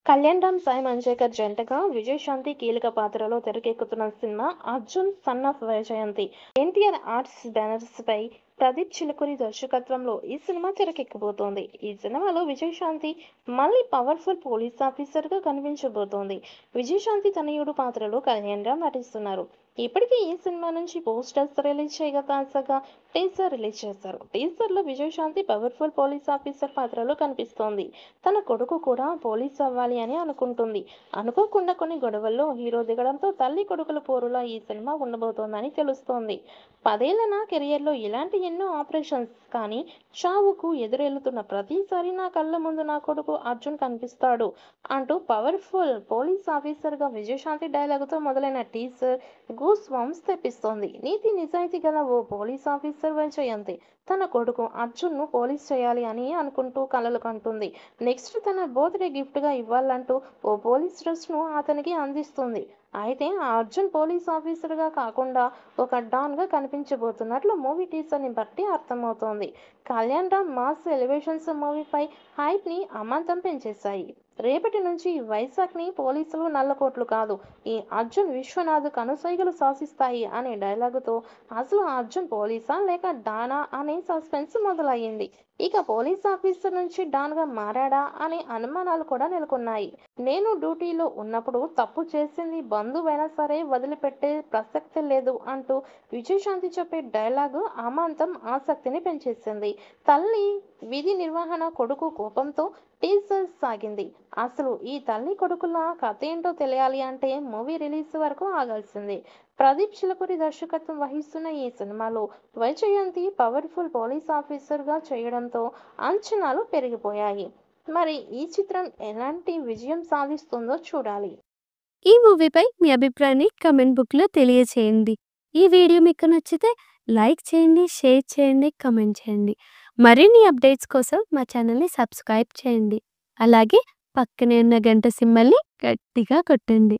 కళ్యాణ్ రామ్, సాయి మంజేకర్ జంటగా విజయశాంతి కీలక పాత్రలో తెరకెక్కుతున్న cinema 'Arjun son of Vyjayanthi'. NTR arts banners పై ప్రదీప్ చిలుకూరి దర్శకత్వంలో ఈ సినిమా తెరకెక్కబోతోంది. ఈ సినిమాలో విజయశాంతి మళ్ళీ పవర్ఫుల్ పోలీస్ ఆఫీసర్ గా కనిపించబోతోంది. విజయశాంతి తనయుడు పాత్రలో కళ్యాణ్ రామ్ నటిస్తున్నారు. ఇప్పటికే ఈ సినిమా నుంచి పోస్టర్స్ రిలీజ్ చేయగా తాజాగా టీజర్ రిలీజ్ చేశారు. టీజర్ లో విజయశాంతి పవర్ఫుల్ పోలీస్ ఆఫీసర్ పాత్రలో కనిపిస్తోంది. తన కొడుకు కూడా పోలీస్ అవ్వాలి అని అనుకుంటుంది. అనుకోకుండా కొన్ని గొడవల్లో హీరో దిగడంతో తల్లి కొడుకుల పోరులా ఈ సినిమా ఉండబోతోందని తెలుస్తోంది. 10 ఏళ్ల నా కెరియర్లో ఇలాంటి ఎన్నో ఆపరేషన్స్ కానీ చావుకు ఎదురెళ్తున్న ప్రతిసారి నా కళ్ళ ముందు నా కొడుకు అర్జున్ కనిపిస్తాడు అంటూ పవర్ఫుల్ పోలీస్ ఆఫీసర్ గా విజయశాంతి డైలాగుతో మొదలైన టీజర్ గూస్ బంప్స్ తెప్పిస్తోంది. నీతి నిజాయితీ గల ఓ పోలీస్ ఆఫీసర్ వైజయంతి తన కొడుకు అర్జున్ ను పోలీస్ చేయాలి అని అనుకుంటూ కలలు కంటుంది. నెక్స్ట్ తన బర్త్డే గిఫ్ట్ గా ఇవ్వాలంటూ ఓ పోలీస్ డ్రెస్ ను అతనికి అందిస్తుంది. అయితే ఆ అర్జున్ పోలీస్ ఆఫీసర్ గా కాకుండా ఒక డాన్ గా కనిపించబోతున్నట్లు మూవీ టీజర్ ని బట్టి అర్థమవుతోంది. కళ్యాణ్ రామ్ మాస్ ఎలివేషన్స్ మూవీపై హైప్ ని అమాంతం పెంచేశాయి. రేపటి నుంచి వైజాగ్ ని పోలీసులు నల్లకోట్లు కాదు, ఈ అర్జున్ విశ్వనాథ్ కనుసైగలు శాసిస్తాయి అనే డైలాగుతో అసలు అర్జున్ పోలీసా లేక డానా అనే సస్పెన్స్ మొదలయ్యింది. ఇక పోలీస్ ఆఫీసర్ నుంచి డాన్ గా మారాడా అనే అనుమానాలు కూడా నెలకొన్నాయి. నేను డ్యూటీలో ఉన్నప్పుడు తప్పు చేసింది బంధువైనా సరే వదిలిపెట్టే ప్రసక్తే లేదు అంటూ విజయశాంతి చెప్పే డైలాగు అమాంతం ఆసక్తిని పెంచేసింది. తల్లి విధి నిర్వహణ, కొడుకు కోపంతో టీజర్ సాగింది. అసలు ఈ తల్లి కొడుకుల కథేంటో తెలియాలి అంటే మూవీ రిలీజ్ వరకు ఆగాల్సిందే. ప్రదీప్ చిలుకూరి దర్శకత్వం వహిస్తున్న ఈ సినిమాలో వైజయంతి పవర్ఫుల్ పోలీస్ ఆఫీసర్ గా చేయడంతో అంచనాలు పెరిగిపోయాయి. మరి ఈ చిత్రం ఎలాంటి విజయం సాధిస్తుందో చూడాలి. ఈ మూవీపై మీ అభిప్రాయాన్ని కామెంట్ బుక్లో తెలియచేయండి. ఈ వీడియో మీకు నచ్చితే లైక్ చేయండి, షేర్ చేయండి, కామెంట్ చేయండి. మరిన్ని అప్డేట్స్ కోసం మా ఛానల్ని సబ్స్క్రైబ్ చేయండి. అలాగే పక్కనే ఉన్న గంట సింబల్ని గట్టిగా కొట్టండి.